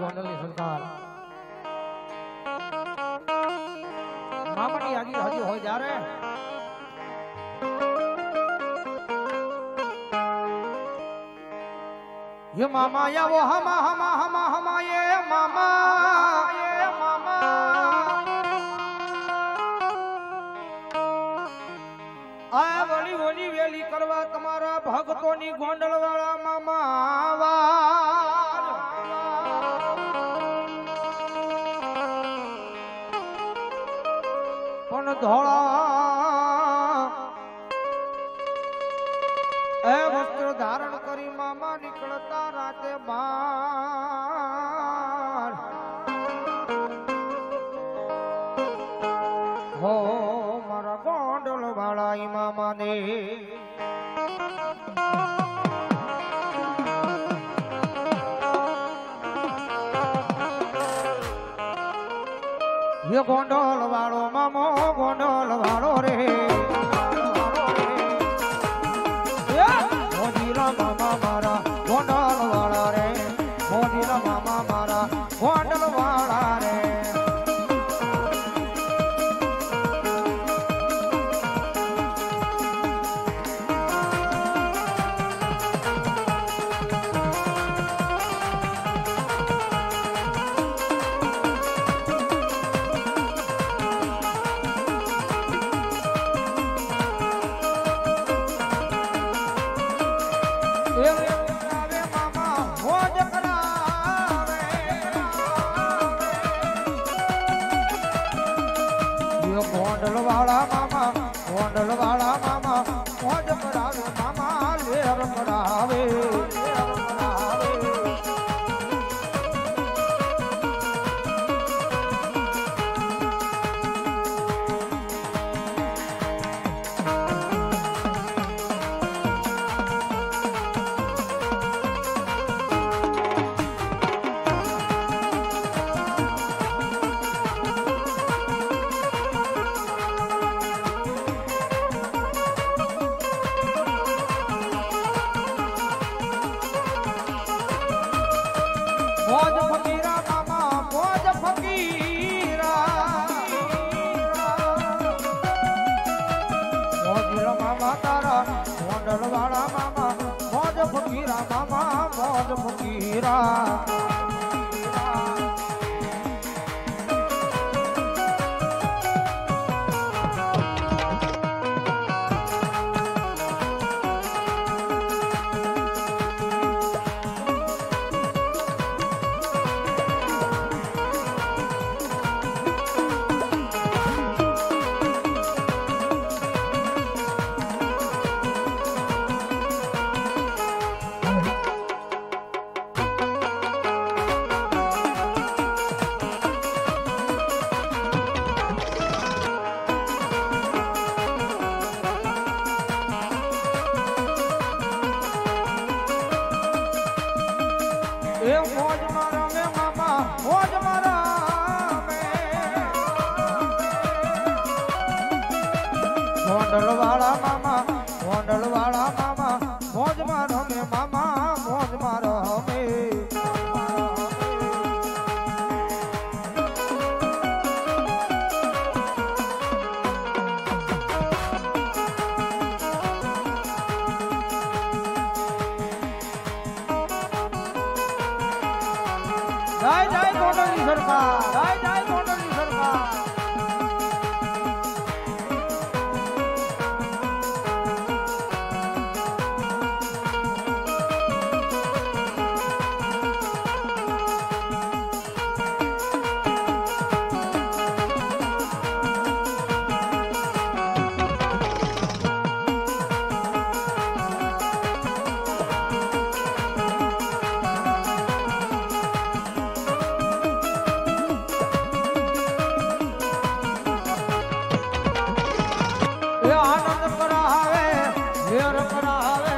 ગોંડલની સરકાર મામાની આગી હજી હોય જ્યારે ये मामा या वो हमा हमा हमा हमा ये मामा आ વળી ઓલી વેલી કરવા તમારા ભક્તોની ગોંડલ વાળા મામા પણ ધોળા એ વસ્ત્ર ધારણ કરી મામા નીકળતા રાતે બાર હો મારા ગોંડલ વાળા મામા ને ગોંડલ વાળો મામો ગોંડલ વાળો રે મામા મારા ગોંડલ વાળા રે મોદીના મામા મારા ગોંડલ વાળા રે ગોંડલ વાળા મામા મોજ કરાવે મામા લેર કરાવે મોજ ફકીરા મામા મોજ ફકીરા મોજીલા મામા તારા ગોંડલ વાળા મામા મોજ ફકીરા મામા મોજ ફકીરા એ મોજ મારા મે મામા મોજ મારા મે ગોંડલ વાળા મામા મોજ મારા મે મામા મોજ મારા મે જય જય ગોંડલની સરકાર જય જય ગોંડલની સરકાર આનંદ કરાવે ઝેર કરાવે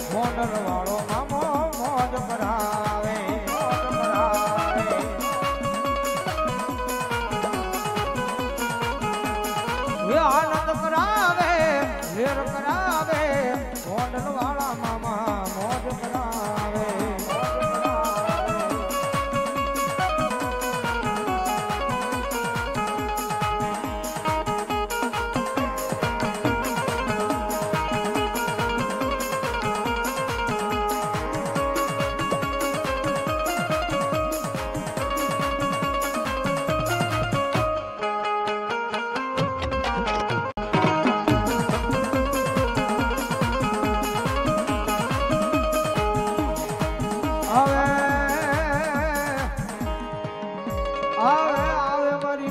ગોંડલ વાળો મામો મોજ કરાવે આનંદ કરાવે ઝેર કરાવે ગોંડલ વાળા મામા મોજ કરાવે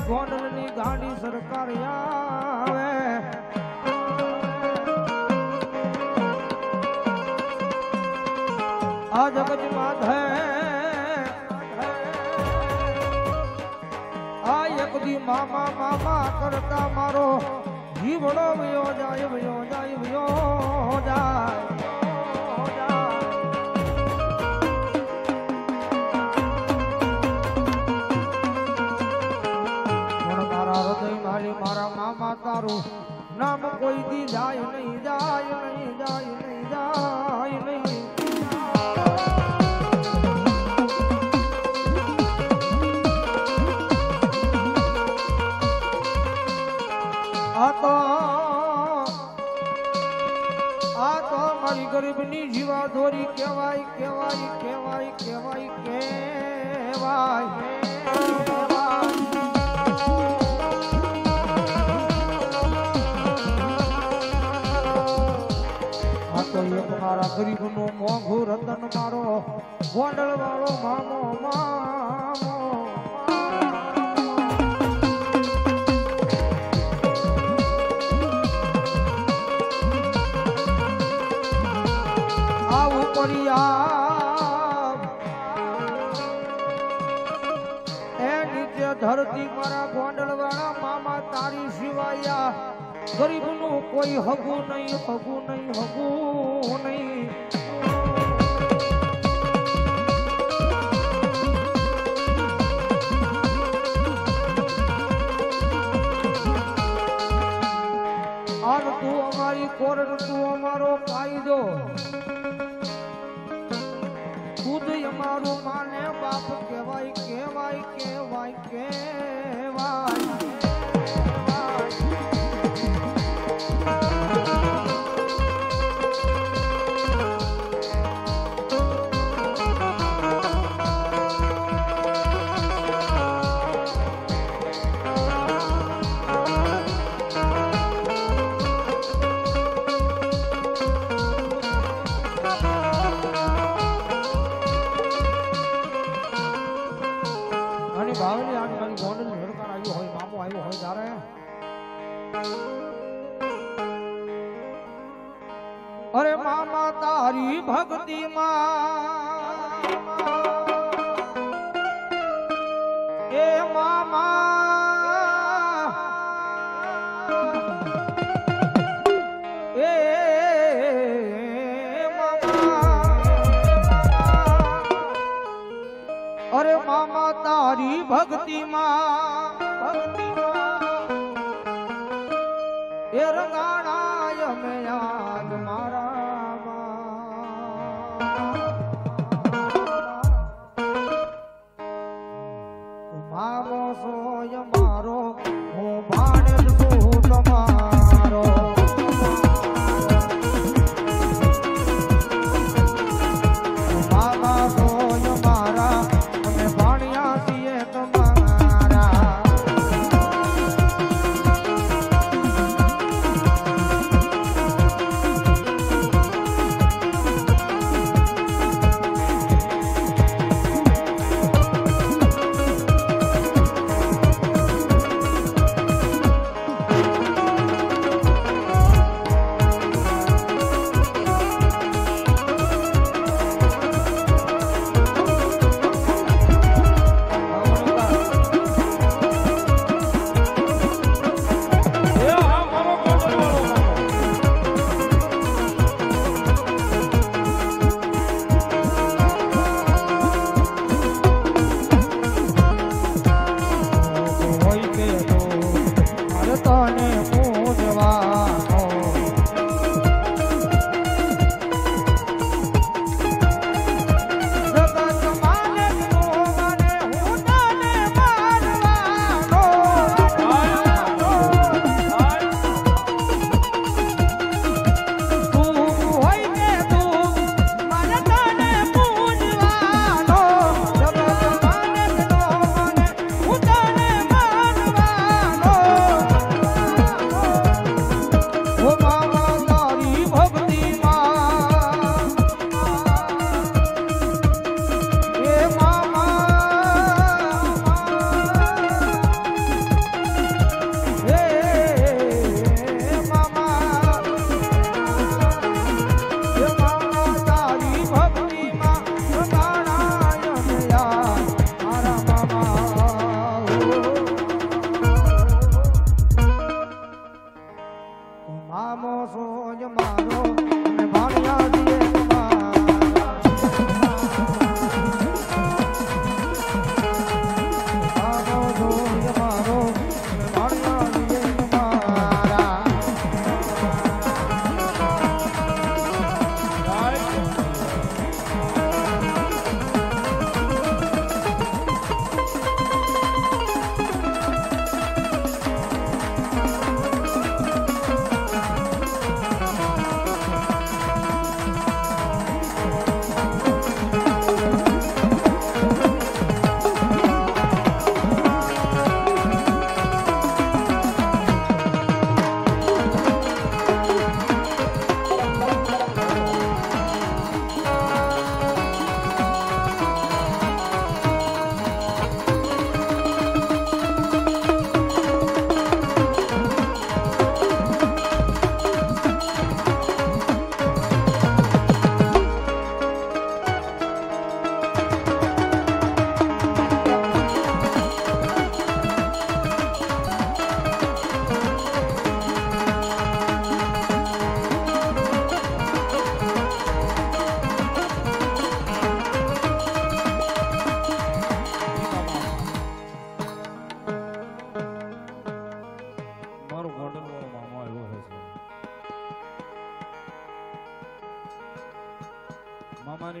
ગોંડલની ગાડી સરકાર આવે આ જગતમાં આ એક દી મામા મામા કરતા મારો જીવડો વયો જાય વયો જાય વયો જાય મારા મામા તારું નામ કોઈ દી જાય નહીં જાય નહીં જાય નહીં જાય નહીં આ તો મારી ગરીબની જીવા દોરી કહેવાય કહેવાય કહેવાય કહેવાય કહેવાય મારા ગરીબ નું મોંઘું રતન મારો ગોંડલ વાળો મામો મામો આવું પરિયા એ નીચે ધરતી મારા ગોંડલ વાળા મામા તારી સિવાયા ગરીબ નું કોઈ હગું નહીં હગું નહીં હગું નહીં આર તું અમારી કોર્ટ તું અમારો કાયદો ખુદ અમારું માને બાપ કહેવાય કહેવાય કહેવાય કહેવાય ભાવલી આની મારી ગોંડલ હેરકાર આવ્યો હોય મામો આવ્યો હોય ત્યારે અરે મામા તારી ભક્તિ માં એ મામા એ અરે મામા તારી ભક્તિ માં એ રંગાણાય મે યાદ મારા મામો સોય મારો હું ભાણેજ છું તમારો મામા સોય મારા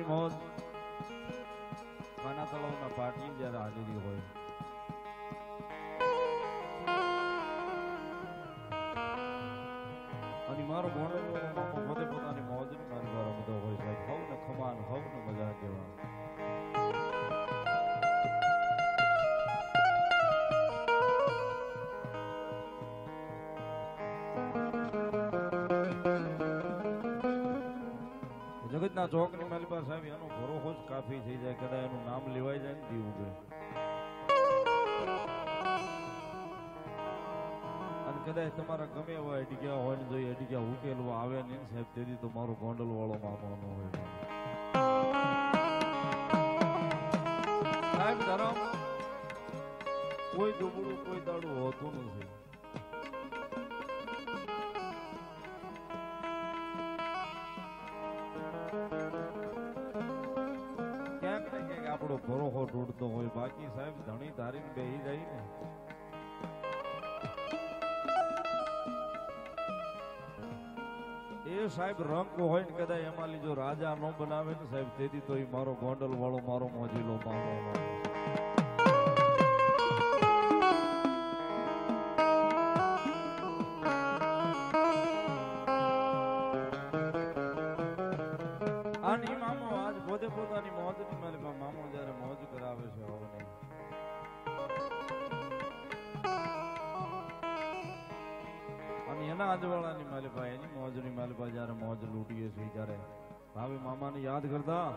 પોતાની મોજ ખાના તળાવના પાટી જ્યારે હાજરી હોય અને મારો મોડો પોતે પોતાની મોજ મારી મારો બધો હોય સાહેબ હવ ને ખમાન હવ ને મજા કેવા જગતના ચોકની માલિકા સાહેબ એનો ભરોસો જ કાફી થઈ જાય કદાચ એનું નામ લેવાઈ જાય ને દીવું ગયું અને કદાચ તમારા ગમે એવા અડીગ્યા હોય ને જો અડીગ્યા ઉકેલવા આવે નહીં સાહેબ તેથી તો મારો ગોંડલ વાળો મામો ન હોય સાહેબ ધરમ કોઈ દુબળું કોઈ દાડું હોતું નથી આપણો ભરોસો તૂટતો હોય બાકી સાહેબ ધણી ધારીને બેહી જાય ને એ સાહેબ રંગ હોય ને કદાચ એમાં લીધો રાજા નો બનાવે ને સાહેબ તેથી તો એ મારો ગોંડલ વાળો મારો મોજીલો મામો આની મામો આજ પોતે પોતાની મોજ ની માલિકા મામો જયારે મોજ કરાવે છે હવે અને એના આજવાળાની માલિકા એની મોજ ની માલિકા જયારે મોજ લૂટીએ છીએ ત્યારે ભાવે મામાને યાદ કરતા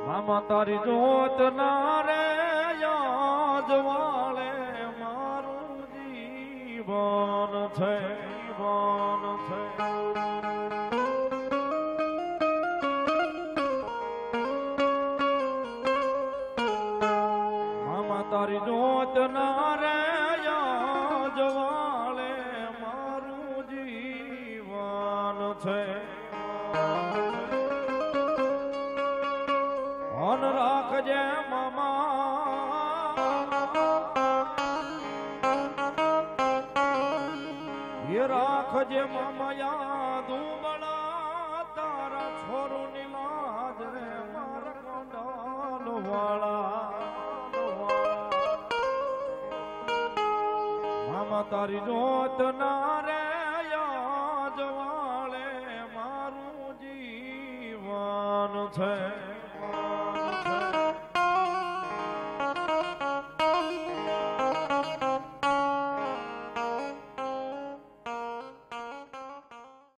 મામા તારી જોત ના રે યાદ વાળે મારું જીવન છે મામા તારી જોત ના રે યાદ વાળે મારું જીવન છે ધન રાખજે મામા એ રાખજે મામા યાદ બળા તારા છોરો ની લાજ રે મારા ગોંડલ વાળા મામા તારી જોત ના રે યાદ વાળે મારું જીવન છે